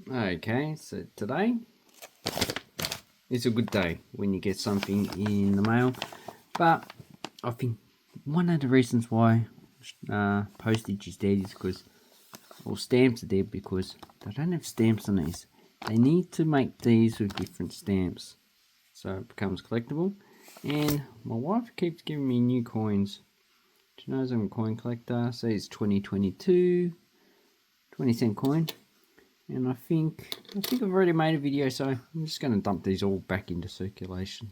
Okay, so today is a good day when you get something in the mail, but I think one of the reasons why postage is dead is because, or stamps are dead because they don't have stamps on these. They need to make these with different stamps so it becomes collectible. And my wife keeps giving me new coins. She knows I'm a coin collector, so it's 2022 20-cent coin. And I think I've already made a video, so I'm just going to dump these all back into circulation.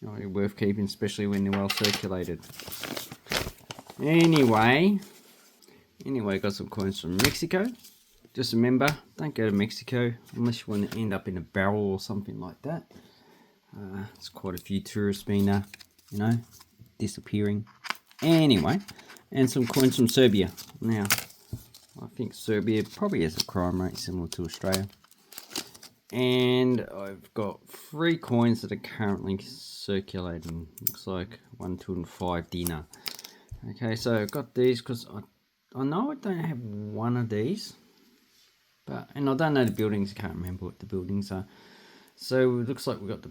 They're worth keeping, especially when they're well circulated. Anyway, got some coins from Mexico. Just remember, don't go to Mexico unless you want to end up in a barrel or something like that. There's quite a few tourists been, disappearing. Anyway, and some coins from Serbia. Now, I think Serbia probably has a crime rate similar to Australia. And I've got 3 coins that are currently circulating. Looks like 1, 2, and 5 dinar. Okay, so I've got these because I know I don't have one of these. And I don't know the buildings, I can't remember what the buildings are. So it looks like we've got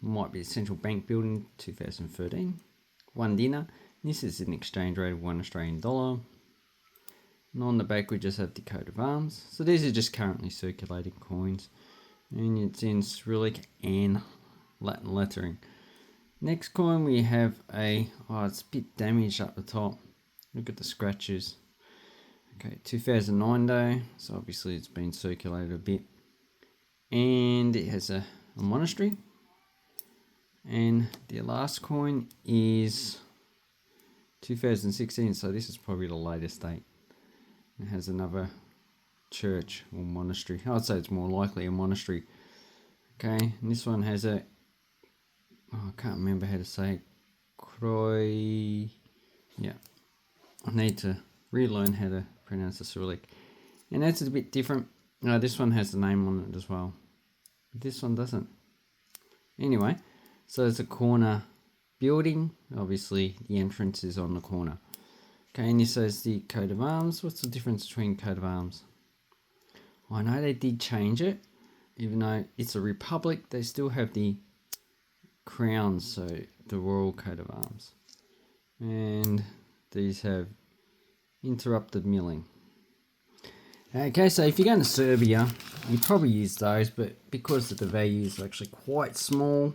might be the Central Bank building, 2013. 1 dinar. This is an exchange rate of $1 Australian. And on the back we just have the coat of arms. So these are just currently circulating coins. And it's in Cyrillic and Latin lettering. Next coin we have it's a bit damaged up the top. Look at the scratches. Okay, 2009 though, so obviously it's been circulated a bit. And it has a monastery. And the last coin is 2016, so this is probably the latest date. It has another church or monastery. I'd say it's more likely a monastery. Okay, and this one has I can't remember how to say it. Yeah, I need to relearn how to pronounce the Cyrillic. And that's a bit different. No, this one has the name on it as well. But this one doesn't. Anyway, so it's a corner building. Obviously, the entrance is on the corner. Okay, and this says the coat of arms. What's the difference between coat of arms? I know they did change it. Even though it's a republic, they still have the crowns, so the royal coat of arms. And these have interrupted milling. Okay, so if you're going to Serbia, you probably use those, but because the value is actually quite small,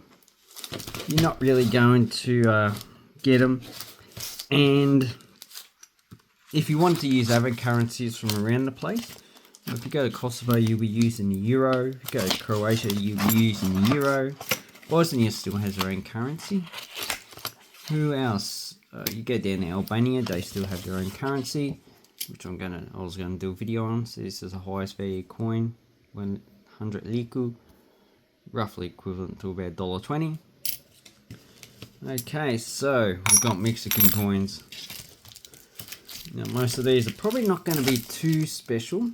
you're not really going to get them. And if you want to use other currencies from around the place, if you go to Kosovo, you'll be using the euro. If you go to Croatia, you'll be using the euro. Bosnia still has their own currency. Who else? You go down to Albania, they still have their own currency, which I was gonna do a video on. So this is the highest value coin, 100 liku, roughly equivalent to about $1.20. Okay, so we've got Mexican coins. Now most of these are probably not going to be too special.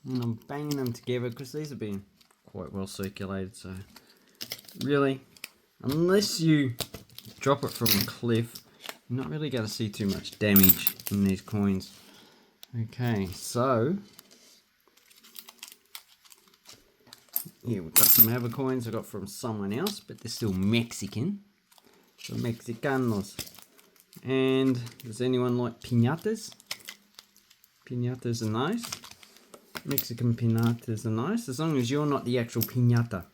And I'm banging them together because these have been quite well circulated. So really, unless you drop it from a cliff, you're not really going to see too much damage in these coins. Okay, so yeah, we've got some other coins I got from someone else, but they're still Mexican. So Mexicanos. And does anyone like piñatas? Piñatas are nice. Mexican piñatas are nice, as long as you're not the actual piñata.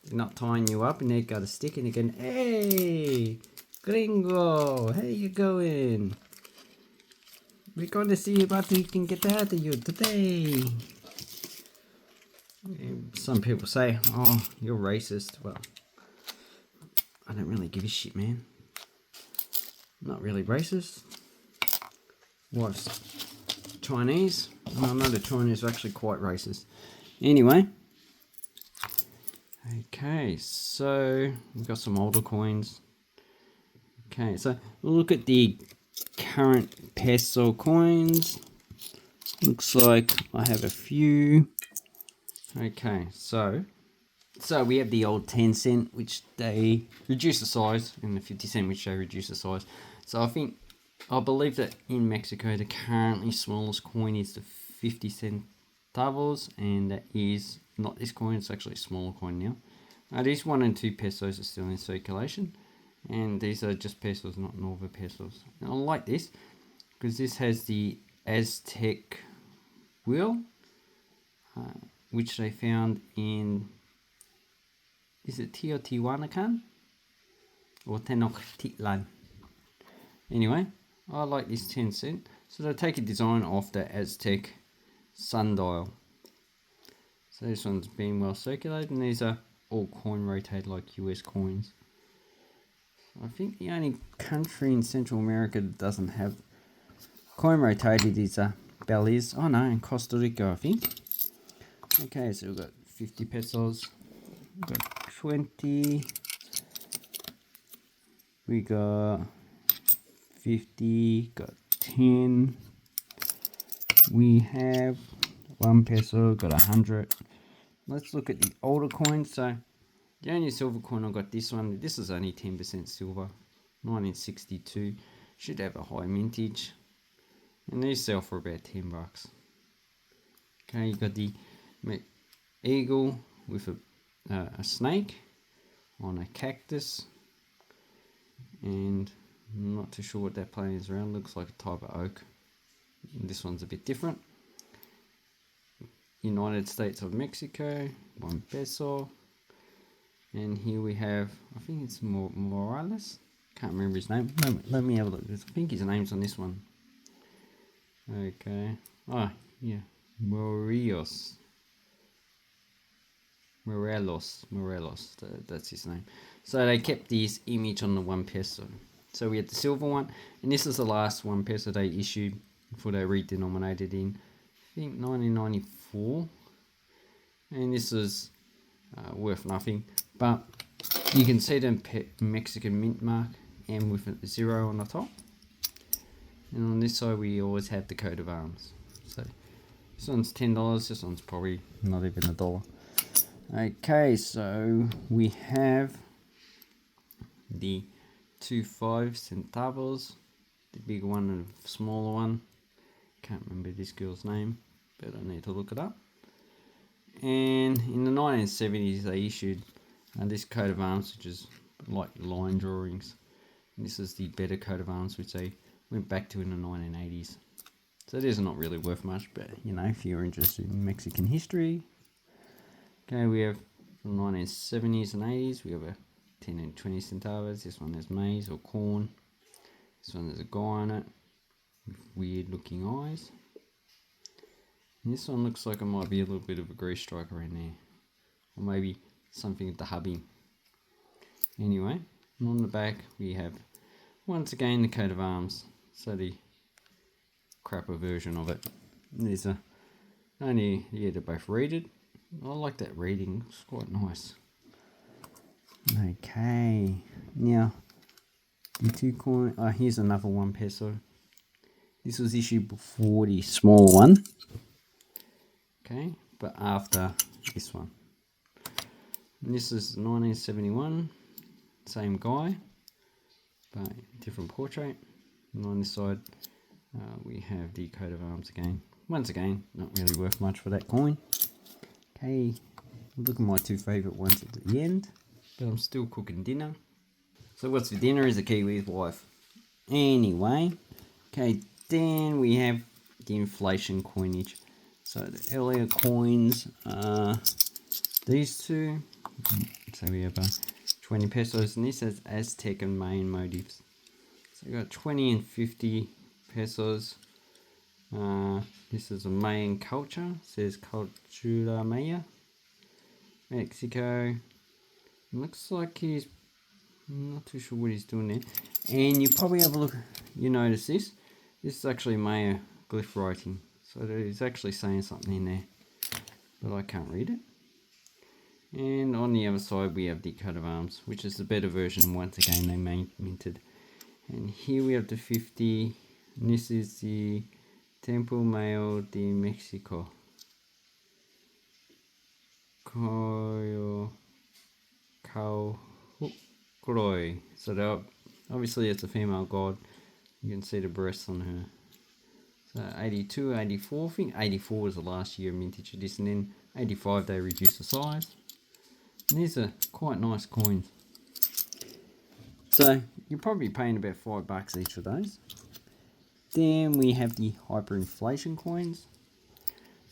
They're not tying you up and they've got a stick and they're going, hey, gringo, how you going? We're going to see what we can get out of you today. Some people say, oh, you're racist. Well, I don't really give a shit, man. I'm not really racist. Wife's Chinese. I know the Chinese are actually quite racist. Anyway. Okay, so we've got some older coins. Okay, so we'll look at the current peso coins. Looks like I have a few. Okay, so we have the old 10 cent, which they reduce the size, and the 50 cent, which they reduce the size. So I think I believe that in Mexico, the currently smallest coin is the 50 centavos, and that is not this coin, it's actually a smaller coin now. These 1 and 2 pesos are still in circulation, and these are just pesos, not Nova pesos. And I like this because this has the Aztec wheel, which they found in, is it Teotihuacan or Tenochtitlan? Anyway, I like this 10 cent. So they take a design off the Aztec sundial. So this one's been well circulated, and these are all coin rotated like US coins. I think the only country in Central America that doesn't have coin rotated is Belize. Oh no, in Costa Rica, I think. Okay, so we've got 50 pesos, we've got 20, we got 50, got 10, we have 1 peso, got 100. Let's look at the older coins. So the only silver coin I got this one. This is only 10% silver, 1962. Should have a high mintage, and these sell for about $10. Okay, you got the eagle with a snake on a cactus, and I'm not too sure what that plane is around. Looks like a type of oak. This one's a bit different. United States of Mexico, 1 peso. And here we have, I think it's Morales. Can't remember his name. Let me have a look. I think his name's on this one. Okay. Oh, yeah. Morelos. That's his name. So they kept this image on the 1 peso. So we had the silver one, and this is the last 1 peso they issued before they redenominated in, I think, 1994. And this is worth nothing, but you can see the Mexican mint mark and with a 0 on the top. And on this side we always have the coat of arms. So this one's $10, this one's probably not even $1. Okay, so we have the 2 5 centavos, the bigger one and the smaller one. Can't remember this girl's name, but I need to look it up. And in the 1970s they issued this coat of arms, which is like line drawings. And this is the better coat of arms, which they went back to in the 1980s. So it is not really worth much, but you know, if you're interested in Mexican history. Okay, we have from 1970s and 80s, we have a 10 and 20 centavos. This one has maize or corn. This one has a guy on it with weird looking eyes. And this one looks like it might be a little bit of a grease striker in there, or maybe something at the hubbing. Anyway, and on the back we have once again the coat of arms, so the crapper version of it. And there's only yeah, they're both rated. I like that reading, it's quite nice. Okay, now the 2 coin. Oh, here's another 1 peso. This was issued before the small one. Okay, but after this one. And this is 1971, same guy, but different portrait. And on this side, we have the coat of arms again. Once again, not really worth much for that coin. Okay, look at my 2 favourite ones at the end, but I'm still cooking dinner. So what's for dinner is a Kiwi's wife. Anyway, okay, then we have the inflation coinage. So the earlier coins are these two. So we have 20 pesos, and this has Aztec and Mayan motifs. So we got 20 and 50 pesos. This is a Mayan culture. It says Cultura Maya, Mexico. Looks like he's, I'm not too sure what he's doing there. And you probably have a look, you notice this. This is actually Maya glyph writing. So he's actually saying something in there, but I can't read it. And on the other side we have the coat of arms, which is the better version. Once again they minted. And here we have the 50, and this is the Templo Mayor de Mexico. Croi. So obviously it's a female god. You can see the breasts on her. So 82, 84, I think 84 was the last year mintage of this, and then 85 they reduced the size. And these are quite nice coins. So you're probably paying about $5 each of those. Then we have the hyperinflation coins.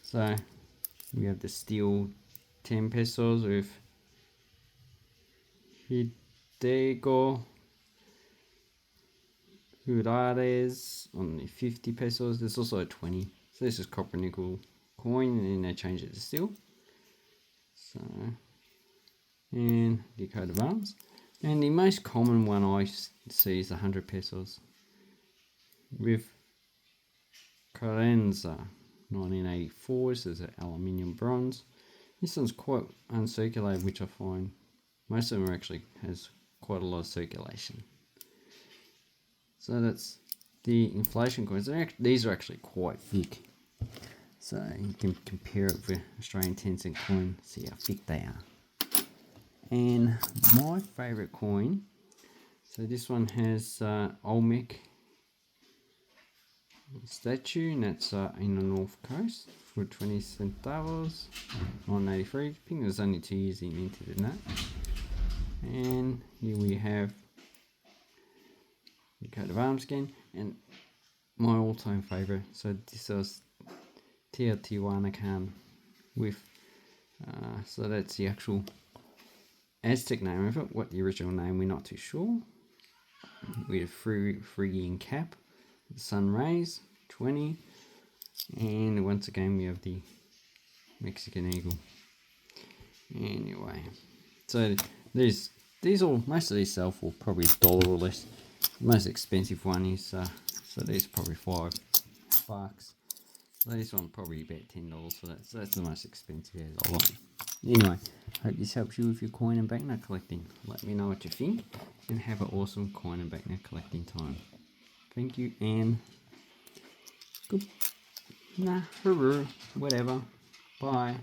So we have the steel 10 pesos with Hidego Jurades on the 50 pesos. There's also a 20. So this is copper nickel coin, and then they change it to steel. So, and the coat of arms. And the most common one I see is 100 pesos with Carenza 1984. This is an aluminium bronze. This one's quite uncirculated, which I find most of them actually has quite a lot of circulation. So that's the inflation coins. These are actually quite thick. So you can compare it with Australian 10-cent coin, see how thick they are. And my favourite coin, so this one has Olmec statue, and that's in the North Coast for 20 centavos, 1983. I think there's only 2 years he minted in that. And here we have the coat of arms again, and my all-time favourite. So this was Teotihuacan with, so that's the actual Aztec name of it. What the original name, we're not too sure. We have Phrygian cap, the sun rays, 20, and once again we have the Mexican eagle. Anyway, so most of these sell for probably $1 or less. The most expensive one is so these are probably $5. So this one probably about $10 for that. So that's the most expensive as I like. Anyway, hope this helps you with your coin and banknote collecting. Let me know what you think, and have an awesome coin and banknote collecting time. Thank you, and good. Nah, whatever. Bye.